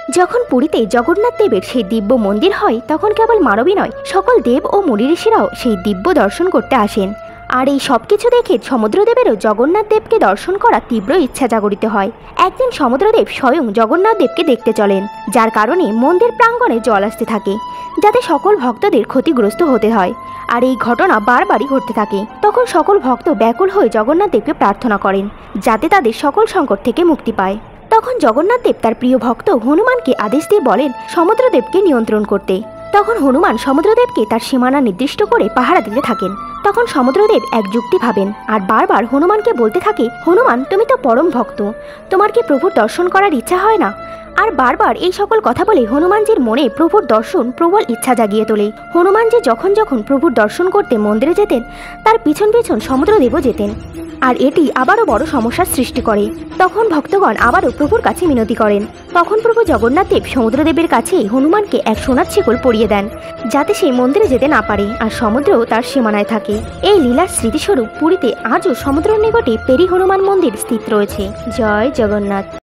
যখন পুরীতে জগন্নাথ দেবের সেই দিব্য মন্দির হয় তখন কেবল মানবই নয়, সকল দেব ও মুনি ঋষিরাও সেই দিব্য দর্শন করতে আসেন। আর এই সব কিছু দেখে সমুদ্রদেবেরও জগন্নাথ দেবকে দর্শন করা তীব্র ইচ্ছা জাগরিত হয়। একদিন সমুদ্রদেব স্বয়ং জগন্নাথ দেবকে দেখতে চলেন, যার কারণে মন্দির প্রাঙ্গণে জল আসতে থাকে, যাতে সকল ভক্তদের ক্ষতিগ্রস্ত হতে হয়। আর এই ঘটনা বারবারই ঘটতে থাকে। তখন সকল ভক্ত ব্যাকুল হয়ে জগন্নাথ দেবকে প্রার্থনা করেন, যাতে তাদের সকল সংকট থেকে মুক্তি পায়। তখন জগন্নাথ দেব তার প্রিয় ভক্ত হনুমানকে আদেশ দিয়ে বলেন সমুদ্রদেবকে নিয়ন্ত্রণ করতে। তখন হনুমান সমুদ্রদেবকে তার সীমানা নির্দিষ্ট করে পাহারা দিতে থাকেন। তখন সমুদ্রদেব এক যুক্তি ভাবেন আর বারবার হনুমানকে বলতে থাকে, হনুমান, তুমি তো পরম ভক্ত, তোমার কি প্রভুর দর্শন করার ইচ্ছা হয় না? আর বারবার এই সকল কথা বলে হনুমানজির মনে প্রভুর দর্শন প্রবল ইচ্ছা জাগিয়ে তোলে। হনুমানজি যখন যখন প্রভুর দর্শন করতে মন্দিরে যেতেন, তার পিছন পিছন সমুদ্রদেবও যেতেন। আর এটি আবারও বড় সমস্যার সৃষ্টি করে। তখন ভক্তগণ আবারও প্রভুর কাছে মিনতি করেন। তখন প্রভু জগন্নাথ দেব সমুদ্রদেবের কাছে হনুমানকে এক সোনার শিকল পরিয়ে দেন, যাতে সেই মন্দিরে যেতে না পারে আর সমুদ্রও তার সীমানায় থাকে। এই লীলার স্মৃতিস্বরূপ পুরীতে আজও সমুদ্রের নিকটে পেরি হনুমান মন্দির স্থিত রয়েছে। জয় জগন্নাথ।